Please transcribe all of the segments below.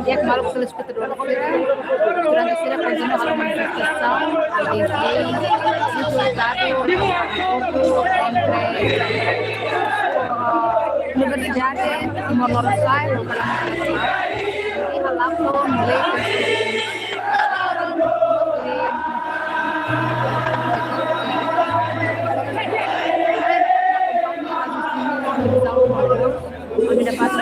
Ya, kembali ke seluruh durante a feira continua a manifestação entre Universidade Timor-Leste e Halako continua a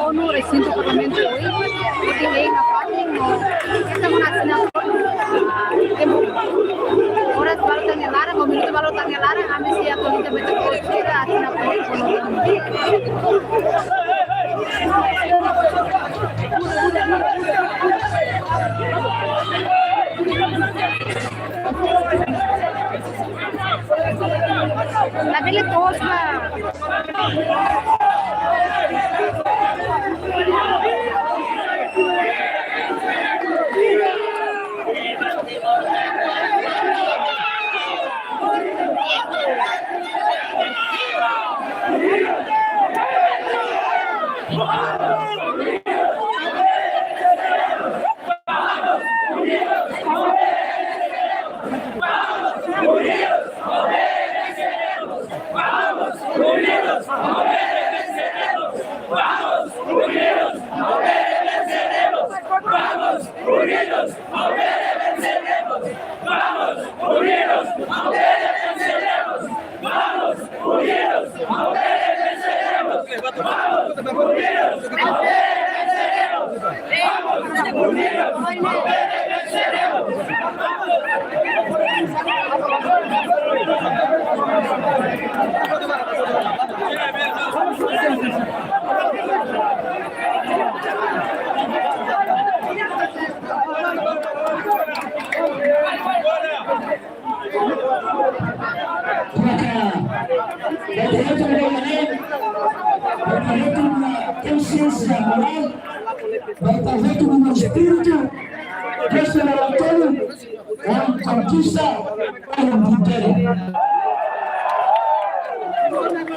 ONU, recinto parlamento hoy, porque na parte esta nacional horas baru tanya larang, minuto baru tanya larang, kami siap untuk mencoba atina la dele tosma. Consciência moral vai trazer tudo no espírito desse relatório uma conquista para o Vitória.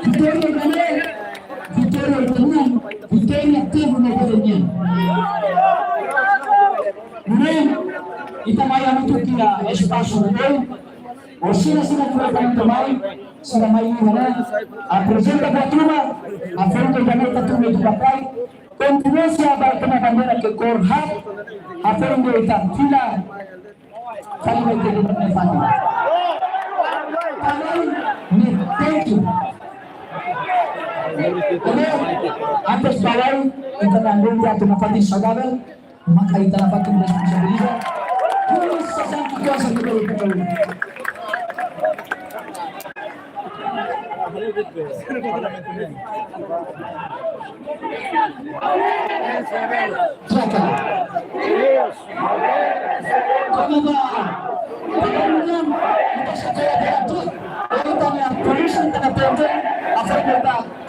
Vitória ganhou, Vitória ganhou, Vitória teve na Vitória. Kita maya untuk kira espaço no Osina sina kuweka também, sina mai mana, apresenta a turma, a frente da nossa turma do papai, continua-se a bater na bandeira que cor hat, a frente da fila, kali vai ter que fazer. Também, thank you. Antes bawal, kita nandung ya turma fadi saudável, maka kita dapat responsabilidade. Tulis sasang kuasa kita. Kita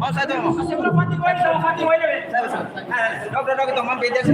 Oh, satu. Dok itu mampir dia.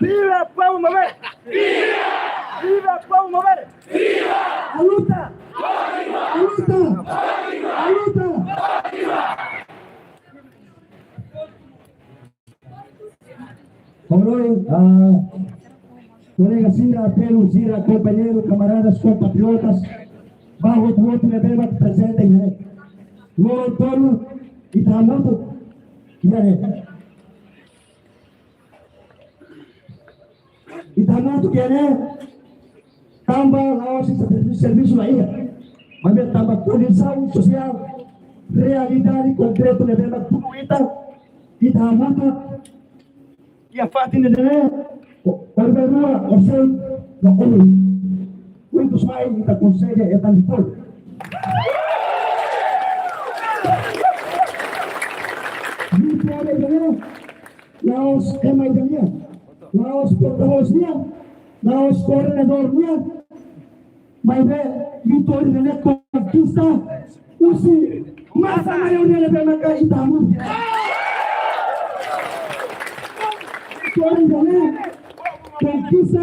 Viva Paulo Mover! Viva Paulo Mover! A luta! A luta! A luta! Colegas Sira, apelo, Sira, companheiros, camaradas, compatriotas, bajo do outro leva presente em Loro Toro e Tamuto, Itamuto que é também nosso serviço aí, mas também condição social, realidade concreta leva tudo isso, Itamuto e a fatina de Perberua, o seu, no olho. Muitos mais ainda conseguem é tanto todo. Muito bem, nós é mais bem, nós portavoz-nia, nós coordenador-nia, mas é vitória de conquista, usi masa maioria de mereka Itamu. Vitória conquista,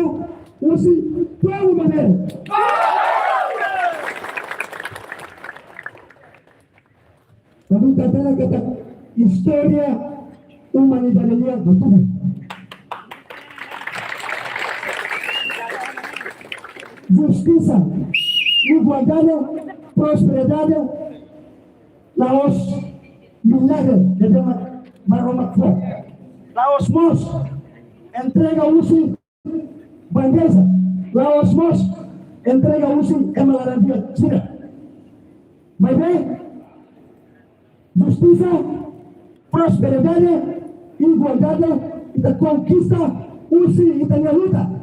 usi Paulo Mover. Kami katakan kata historia humanitaria betul. Justiça, igualdade, prosperidade, Laos milagre de Maromakfo. Laos Mos entrega usi bandeza. Laos Mos entrega usi emalarantia sira. Mas bem, justiça, prosperidade, igualdade e conquista usi e também luta.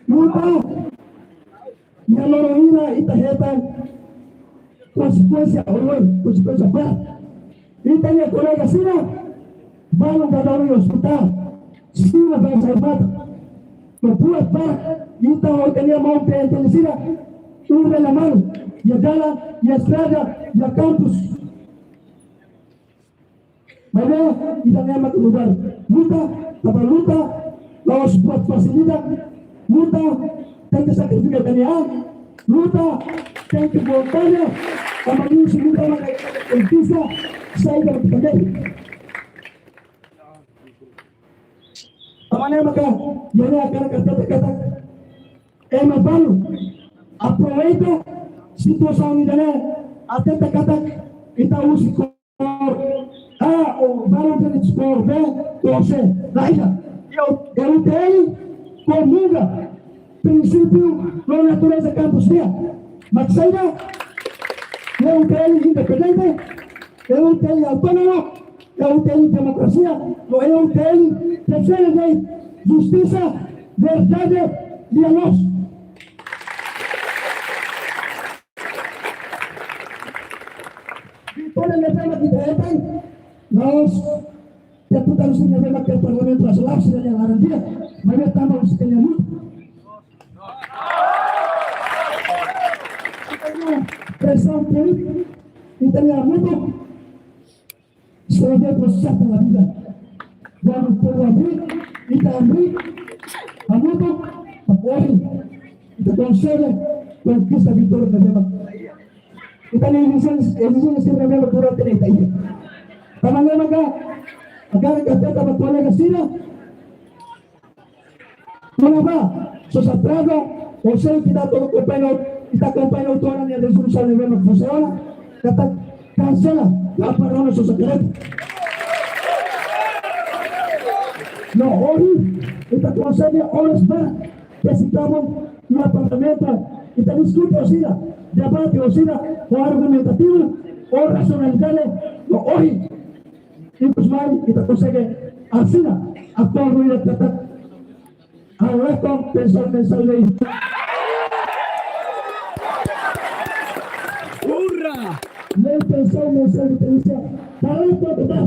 Luta yang lorongina itaheta konsekuensi awal konsekuensi apa? Itanya kolega sila baru kadang hospital sila bangsa mata membuat pak kita orangnya mau pengen sila udah lama ya jalan ya estrada ya kampus mana kita nyaman lugar luta para luta, los facilidad, luta, tem que sacrificar DNA, luta, tem que voltar, para mim, se luta, el pisa, sai da cadeia. Tamannya maka, jadi akan kata-kata, mapalo, aproveita situação ini, até kata kita usi kor, o valor de skor, você, daí, eu tenho comunga, princípio, na natureza campus dia, mas saída, eu tenho independente, eu tenho autônomo, eu tenho democracia, eu tenho terceira lei, justiça, verdade, diálogo. Olha a tema que tem, nós deputados que levamos aqui ao Parlamento Nacional, se não garantia, mas estamos sem muito. Pressão política, e tem muito, se não der processar pela vida, vamos por abrir, e também, a muito, apoio, e da conselho, conquista a vitória da democracia. Kita ni elisens que remelo pura teneta iya. Tamanga maga agar kata betulan ke sini. Kenapa? Sesatrado, o sea kita todo compañero toda la resolución de gobierno funciona, kata cancela la parada su secreto. No, hoy kita consegue horas para que estamos en el parlamento y te discute así. Debate o argumentativo o racionalidade hoje e os mais kita consegue assim a concluir a tratar a resto pensar lei. Hurra! Nem pensar inteligência talento total.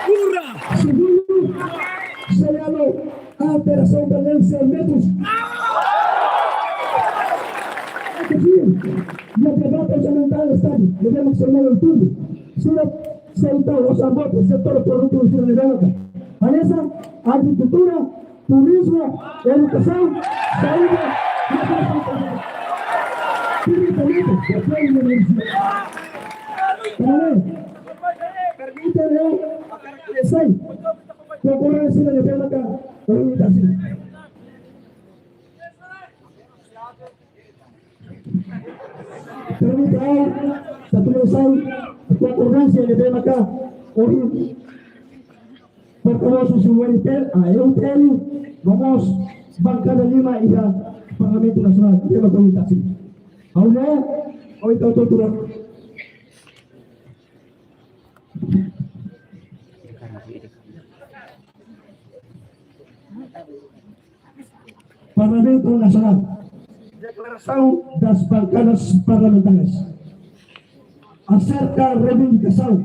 Hurra! Segundo, seriado a operação de Lenço Metros. Los debates ambientales están, debemos ser el estudio. Si no se los abortos, el sector productivo de la Venezuela. Vanessa, agricultura, turismo, educación, salud, permíteme decir, como decir la Venezuela acá, permítame satu selesai konkurrensi yang ada maka hoy pertemuan sesuai EUTL vamos bancada lima y a Parlamento Nacional de la Comunicación. Ahora hoy todo turun. Parlamento Nacional. Declaração das bancadas parlamentares acerca da reivindicação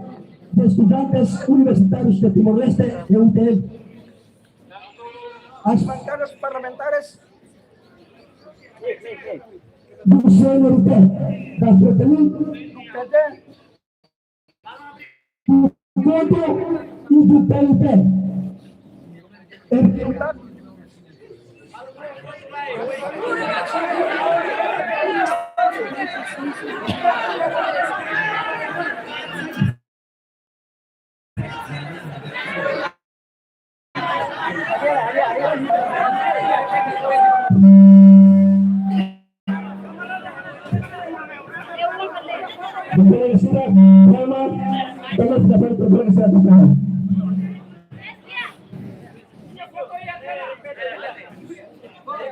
de estudantes universitários de Timor-Leste e UTL. As bancadas parlamentares do CNRT, da FRETELIN, do PD, do CODO e do PLP.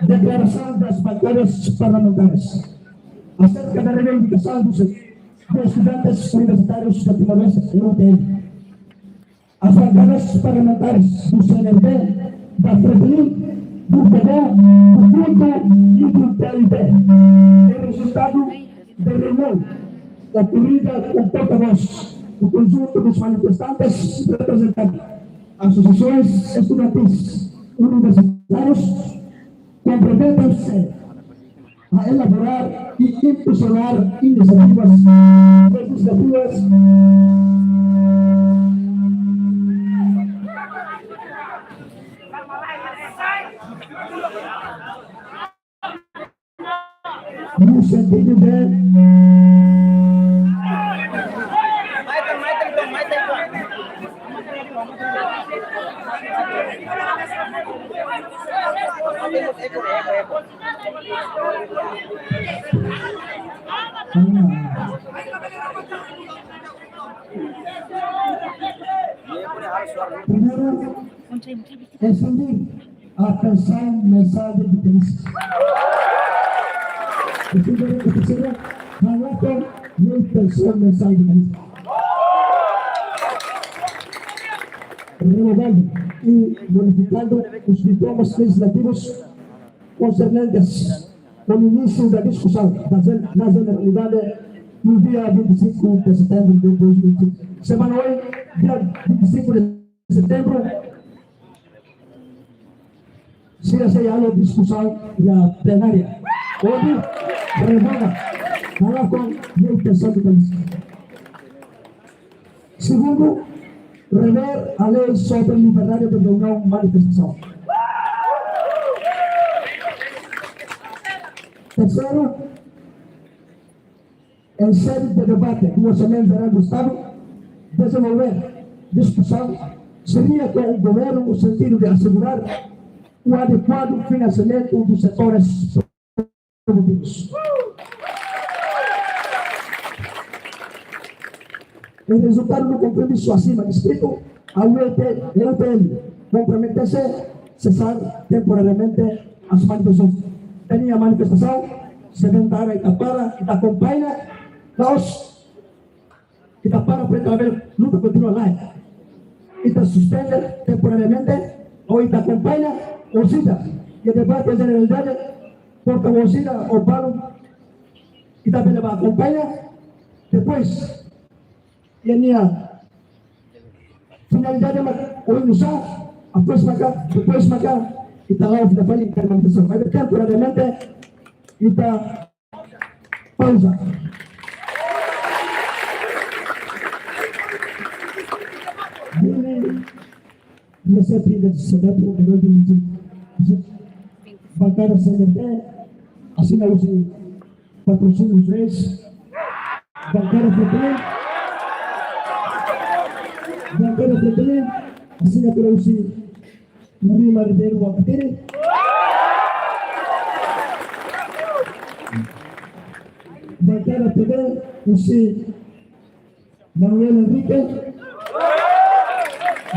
Declaração das bancadas parlamentares acerca da reivindicação dos estudantes universitários de Timor-Leste e UTL. As bancadas parlamentares do CNRD, da FRETELIN, do PD, do CODO e do PLP. É resultado da reunião ocorrida com porta-voz do conjunto dos manifestantes representando associações estudantis universitários comprometem-se a elaborar e impulsionar iniciativas legislativas sentido de primero enseñar a pensar un mensaje de felicidad. Tercero, trabajo no pensar mensaje de felicidad. Renovando y modificando los diplomas legislativos concernentes ao início da discussão na generalidade no dia 25 de setembro de 2020. Semana hoje, dia 25 de setembro, será a discussão da plenária. Hoje, revoga, falar com a intenção do país. Segundo, rever a lei sobre liberdade de reunião e manifestação. Terceiro, em sede de debate do Orçamento Geral do Estado, desenvolver discussão seria com o governo no sentido de assegurar o adequado financiamento dos setores produtivos. Em resultado do compromisso acima descrito, a UPL compromete-se a cessar temporariamente as manifestações. Tinha manifestação sedentária Itapara, que acompanha nós, Itapara para haver luta continua lá. Ita suspende temporariamente, ou Ita acompanha, ou cita, e o debate de generalidade, porta-voz o paro, Ita vai acompanha, depois, e a minha finalidade é o inusar, depois marcar, Ita lá o trabalho em manifestação, mas temporariamente, Ita pausa. Dia 7 de setembro de 2020, bancada CNT, assina os patrocínios 3, bancada FETELE, assina pelos Muri Marideiro Wapatiri, bancada TV, os Manuel Enrique,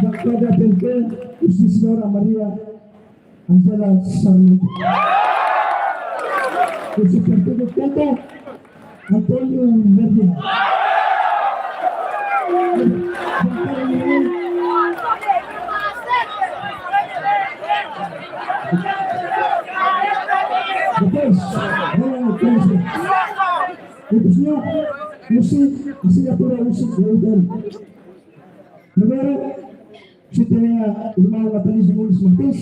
bancada PP, a senhora Maria Angela Sarmento. O partido Canto, Antônio Verdinha. Depois, assinatura primeiro, se tem a irmã Natalice Nunes Martins.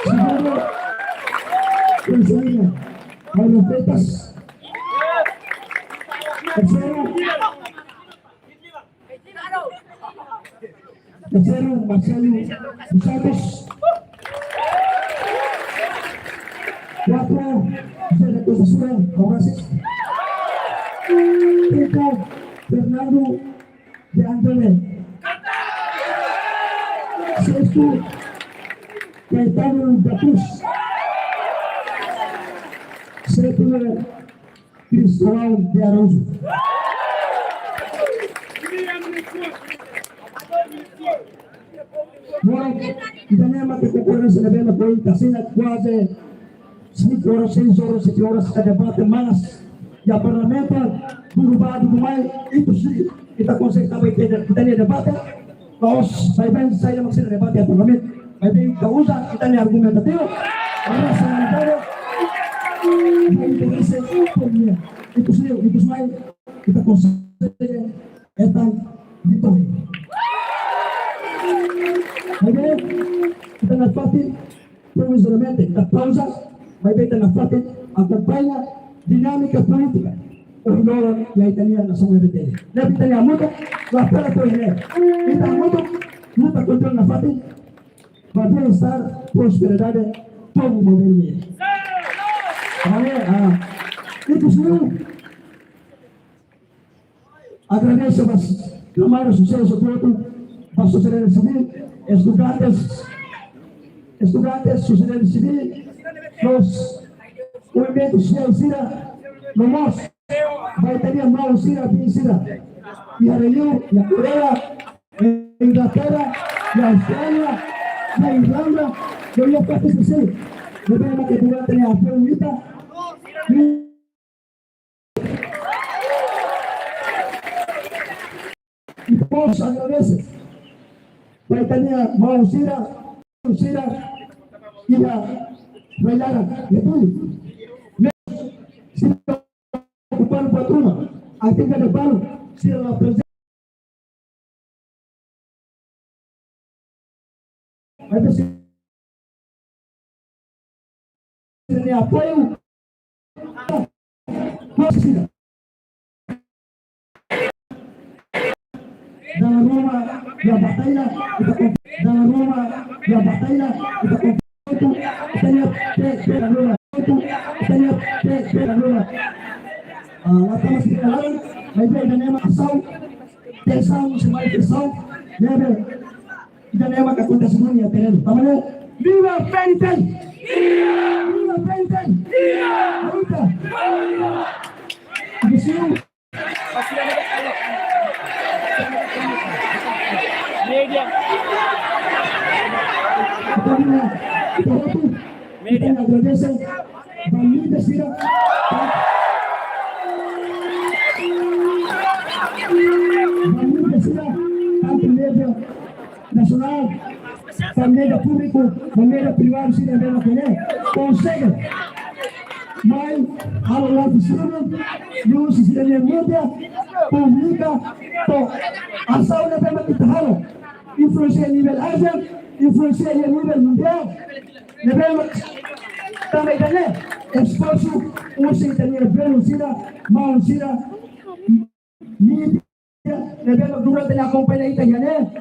Segundo, Conselheira Mauro Freitas. Terceiro, Marcelo dos Santos. 4, José da Costa Sura, Albraces. 5, Fernando de André. 6, Caetano da Cruz. 7, Cristóbal de Araújo. Tenemos que concurrir se deve apoio casina quase 5 horas, 6 horas, 7 horas de debate mais e a parlamento do mais impossível que está consertado e que tem debate nós vai bem sair mais de debate a parlamento vai bem causa que tem argumentativo agora sanitário vai interesse economia impossível e dos mais que está consertado esta vitória. Kita na parte provisoriamente da pausa, vai ver na parte acompanha dinâmica política. O Rinora e a Italiana nação RT. Na Italiana muda, lá para por ele. Então luta contra na parte, vai bem-estar, prosperidade, todo o movimento. Itu semua. Agradeço aos camaros sucesso todo, para a sociedade civil, estudantes, sociedade civil, os movimentos sociais, nós vai ter mal sira, e a Reunião, e a Coreia, e a Inglaterra, e a Austrália, e a Irlanda, eu ia participar. Eu tenho que durante a feminita, e posso agradecer. Vai ter mal sira, e a Rayara, e tudo. Se ocupar para a turma, aqui que eu falo, se ela apresenta. Vai ter se apoio. Dalam rumah dia batalha, dalam rumah dia batalha, Lapas Kinalan, may itanema asaw, tesang sumay tesaw, nebe, itanema kakunta semuanya tenen. Pamana, viva Penitel! Viva Penitel! Viva! Visiu. Media. Media agradece, família sira. Família nacional, família público, família privada, se deve manter, consegue. Mas, ao lado de cima, não se deve manter, publica, a saúde deve manter, influencia a nível Ásia, influencia a nível mundial, devemos também ter esforço, usa internet, velocidade, velocidade, mídia, devemos durante a companhia italiana,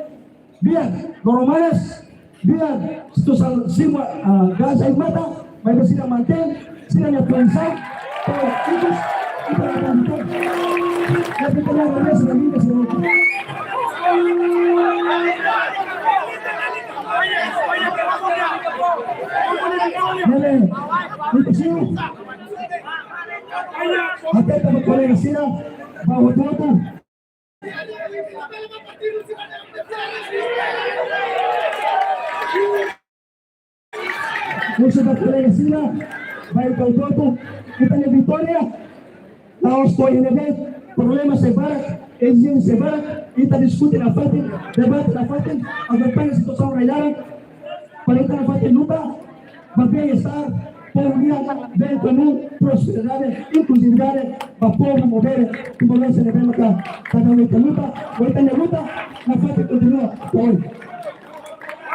biar Romanes, biar setelah semua Gaza mata, mereka sudah mantel, sudah nyatakan, itu akan betul. Tapi kalau mereka sudah minta semua. Nele, itu sih. Até para colega sila, bawa tuatu. Musuh berkolega sila, baik kau tuatu. Kita ni Victoria, nós estou em event, problema separat, exigência separat, kita diskusi na fatin, debate na fatin, agar pada situação railaran, para kita na fatin lupa, bem-estar, povo bem comum, prosperidade, inclusividade, para o povo mover, que momento de bem cada luta, hoje na luta, na fatin continua, hoje.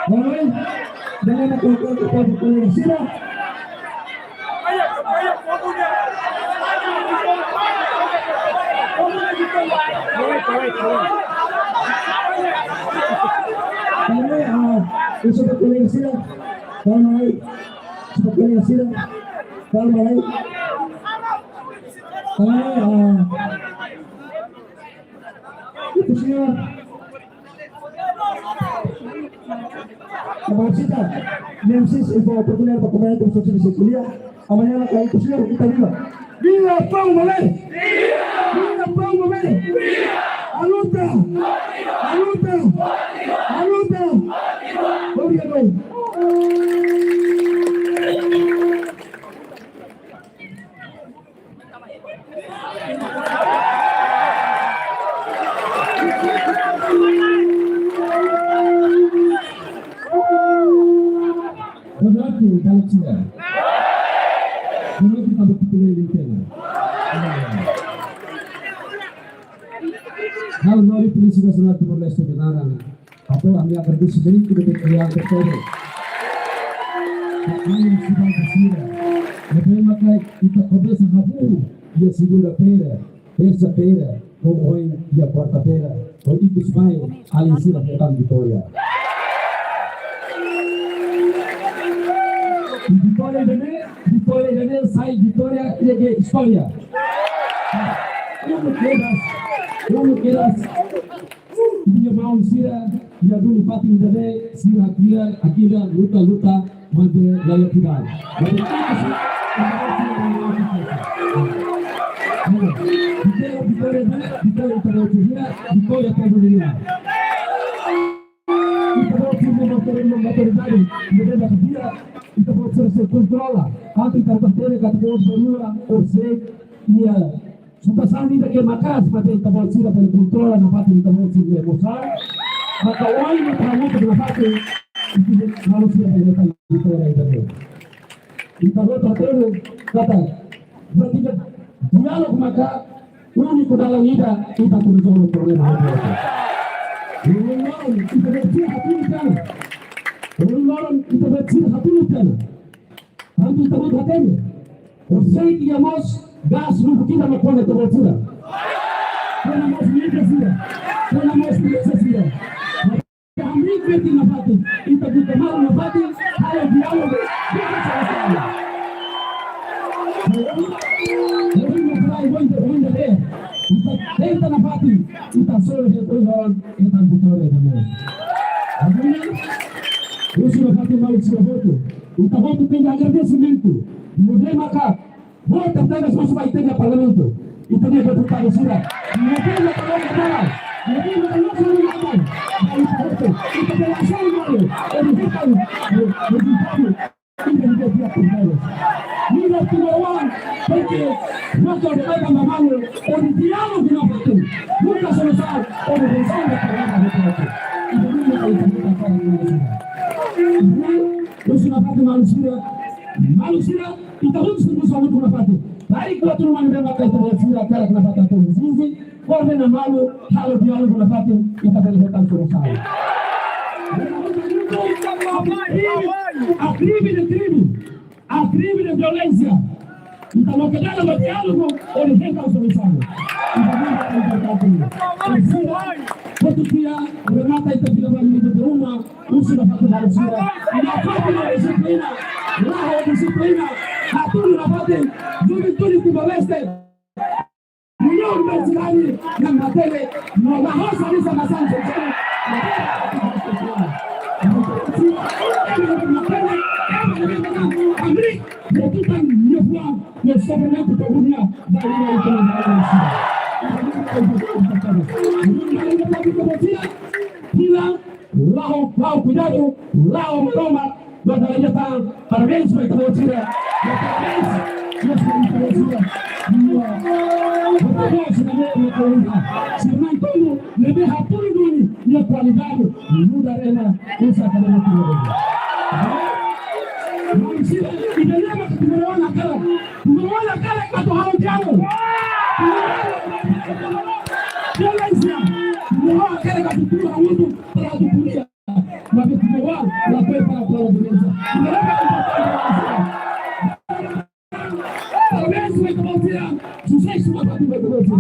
Hoje, jangan colocar o povo com sila. Isso é conhecida, calma aí, isso é conhecida, calma aí, itu senhor, a Marcita, nem sei se vou oportunidade para comentar com vocês nesse dia, amanhã ela cai, itu senhor, kita viva Pão Malay, viva Pão Malay, aluta, obrigado. Berarti kalau sudah, kalau kita berpikir di sana, hal dari polisi nasional Timor Leste benaran, atau kami akan disediakan untuk yang terkait. Kami sudah bersiap. Lebih makai kita começa rabu, dia segunda-feira, terça-feira, ou hoje dia quarta-feira, ou itu vai ali em cima da Vitória. Vitória Janel sai vitória e de história. Como queiras, minha mão sira, minha dor pati mudade, sira aquilo, luta, manter daya final. Vitória para o dia, vitória para o dia. Maturidade, medida dia, então você controla. Antes da bateria, cada um você e sudah sandi ke makas pada kita bersih pada kontrol na pati kita bersih di emosi maka wali matamu ke pati itu manusia yang datang itu itu kita betul kata berarti dialog maka unik dalam ida kita turun problem ini kita bersih hati kita kita bersih hati kita nanti kita berhati usai diamos gas no kita mapone tobatura tenemos necesidad kami berarti napati kita kita mau napati ayo dialog kita napati kita solo kita butore isso napati mau voto kita voto tem agradecimento mudei macaco. Vou tentar as coisas vai ter no parlamento. E também vai votar isso lá. Não tem na palavra dela. Não tem na nossa língua. Aí pronto. E também a sua língua. Ele fica no ele devia primeiro. Nível que não há, porque não pode pegar na mão o diálogo que não tem. Nunca se sabe o resolve a palavra do outro. E também vai tentar falar com isso. Não pode manusia kita harus berusaha untuk nafatu. Dari kuat rumah kita maka itu bersih cara nafatu itu sisi. Korban malu kalau dia lalu nafatu kita boleh datang ke rumah. A crime de violência. Então não quer dar diálogo ou ele tenta solução. Outro dia, Renata está filmando de uma, usa da faculdade e na falta de disciplina, lá a disciplina, a tudo na parte, juventude que moleste, melhor universidade, na matéria, na roça de Samação, Lao cuidado, Lao toma, donde ella está, parabéns para esta bolsilla, parabéns, Dios te bendiga, se não como, le deja tudo e a qualidade, mudará essa academia. E lembra que tu me olha a cara que tu há diálogo. Violência, não há aquela que tu há muito para a polícia. Mas que tu há, ela foi para a violência. Talvez vai tomar dia, sucesso uma partida de bolsa.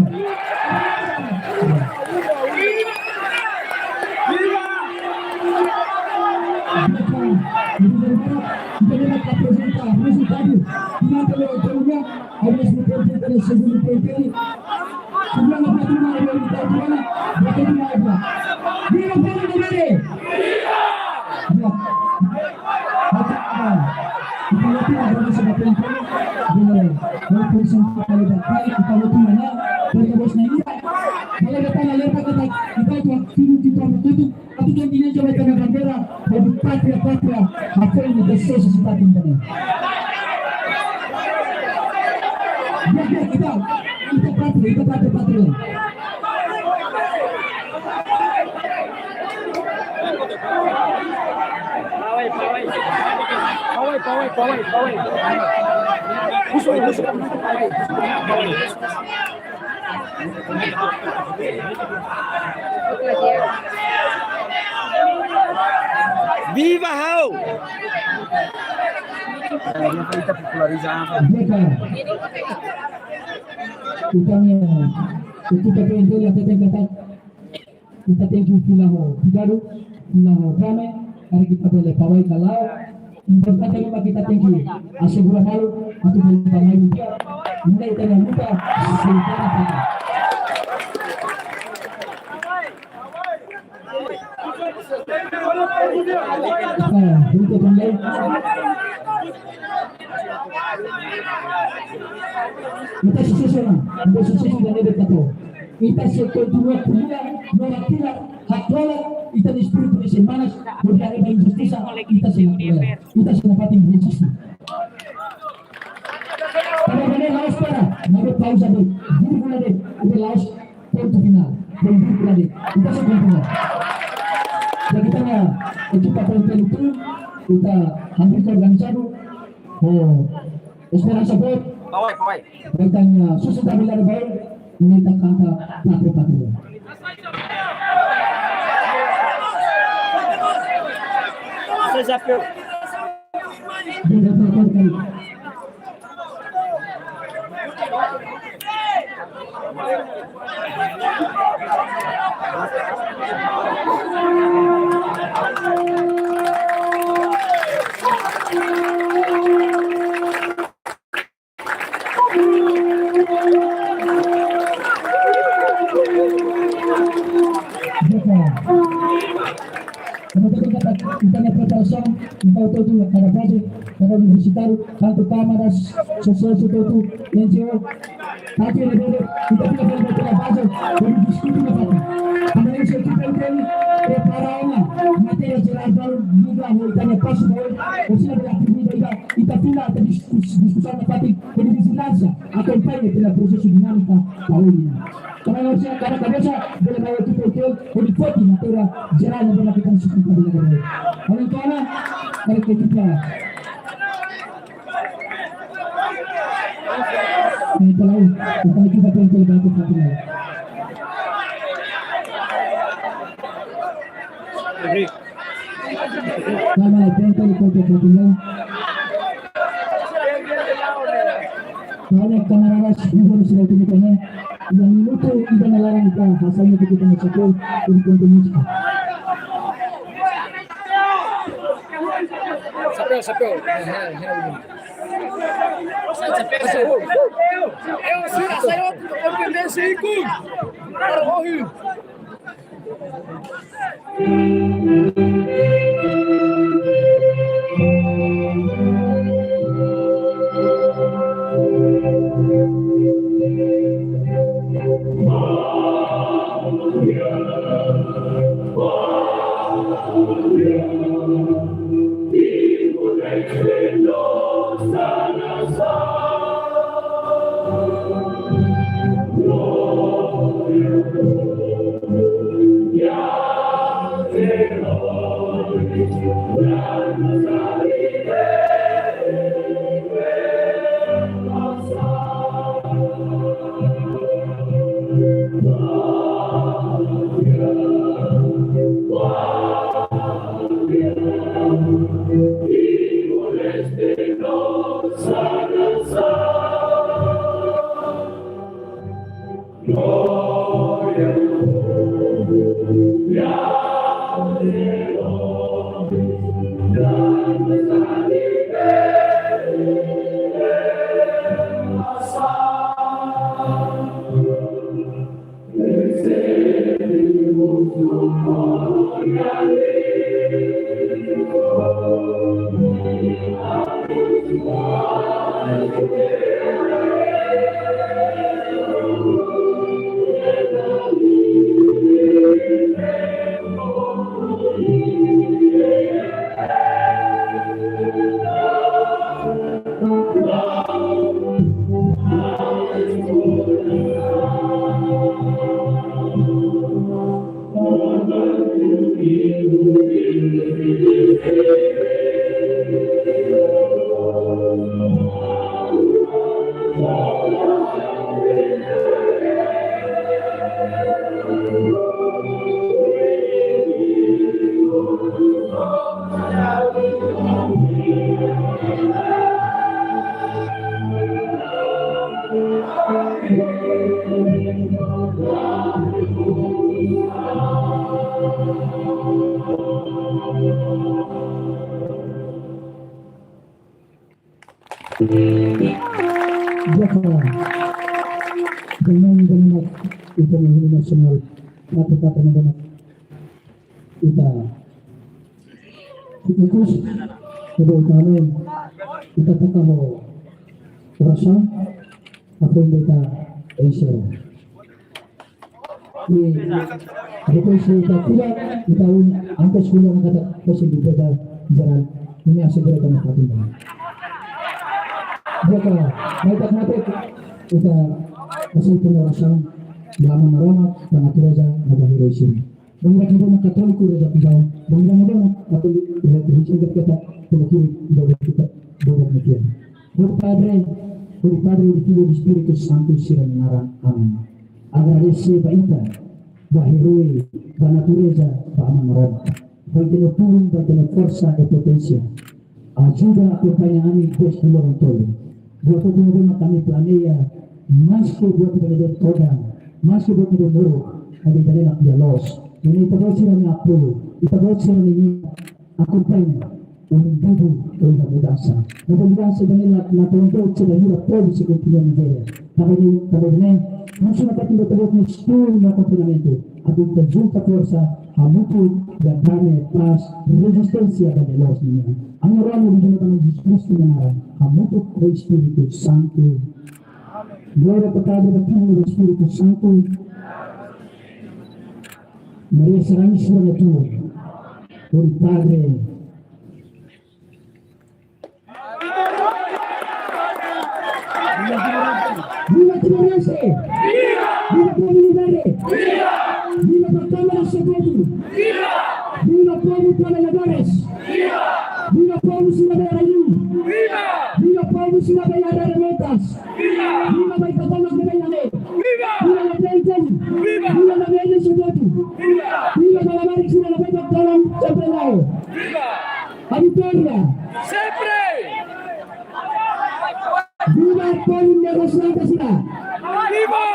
Kita apresentar resultado final da legislatura, ao mesmo tempo da segunda presidente. Sebelah lagi mana yang kita jual, bagaimana apa? Bila boleh boleh. Kita nanti ada sebuah perintah, boleh. Kalau polisi kalau dapat, kita nanti mana? Mereka bos ni. Kalau datang lagi kita itu betul. Tapi intinya coba tanda bandera, bagi patria, apa ini desas seperti ini. Ya kita patria. Pawai. Musuh. Viva Hau! Kita popularizar. Kita tem que pular cuidado, pular rame, para kita boleh pawai kalau importante memang kita tem que assegurar malu atau pemain dia mulai dengan muda Sultan Fatih. Untuk pemain kita sisi dan ada kata kita sekedua punya mewakili hak wala kita espiritu de semanas porque ada injustiça kita dapat injustiça. Kalau mana laos para mana pausa deh, dulu pula deh, udah laos ponto final, dulu pula deh, kita sebentar. Dan kita itu kita hampir terorganizado, esperança boa. Pawai. Bertanya susu kami lari baik, minta kata patro. Desafio. Kita preparação, então todo cada base, cada universitário, tanto câmaras, social, tudo, NGO, aqui ele dele, kita punya pela base, ele discute na base. Kemudian kita ini preparar uma matéria geral baru juga mulanya possible, usia beraktivitas kita pula diskusi na base, jadi vigilância, acompanha pela processo dinâmica tahun ini. Karena saya karena biasa bila mau itu betul foto materi geral yang kita diskusi pada hari. Kalau karena dari kita kalau kita pengen bantu fatwa. Nama pengen fatwa. Banyak kamerawas yang sudah ditemukan yang minuto iba nalarang ka hasalnya kita masakol untuk musik. Sapeu. Eu saiu o PV5. Para morrer. dengan internasional nasional kata-kata negara kita ikut kedua kami kita tetap rasa apa yang kita Asia ini request kita tidak kita angkat sekolah kata pasti kita jalan ini segera kami lakukan mereka mata kita masih punya rasa Bama marama panatureza na bahiroshin. Bangira kido na Katoliko reza kibao. Bangira na bana ato hicinga kita tulukiri dogo kita dogo metia. Por Padre del Figlio di Spirito Santo sia menara. Amin. Agradece baita bahiroi panatureza Bama marama. Baita turun baita forza e potencia. Ajuda acompañami Dios di loro todo. Buat tubuh kami planea masku buat pada program masih buat menurut ada dalam dialog ini terus yang aku terus yang ini aku pengen untuk untuk mudasa dengan la control sudah hidup polisi continuare vedere tapi non dapat terus misturi na componente ad una giunta forza a mutu da carne pas resistenza da los niños allora noi dobbiamo discutere a mutu con Spirito Santo. Glória ao Pai, do Filho e do Espírito Santo. Maria será mistura tua. Por Padre. Viva Timor-Leste! Viva Comunidade! Viva a Câmara Secreta! Viva povo trabalhadores! Viva povo cidadão! Viva povo cidadão de remotas! Viva vai catamos de Benjamin! Viva la Clinton! Viva la Bella Sototo! Viva la Maricina la Bella Talam Chapelao! A Vitória! Sempre! Viva el pueblo de los Santos! Viva!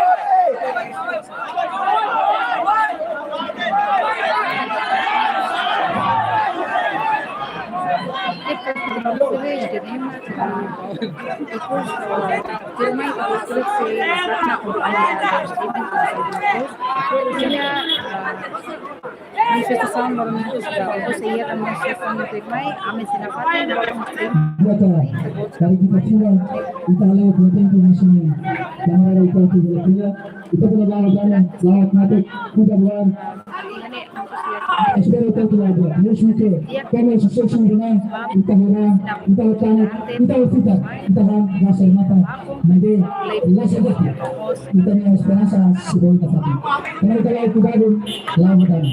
Manifestação normalmente você ia para manifestação do Tigmai, a medicina fácil, Dari kita sudah kita lewat konten nasional yang ada di kota Jayapura itu pun lewat mati kuda bulan espero que tu ada musuhnya kami sesuatu dengan kita harap kita utang kita ufita kita harap rasa mata nanti rasa kita punya esperanza sebagai kita karena kita lewat kuda lawan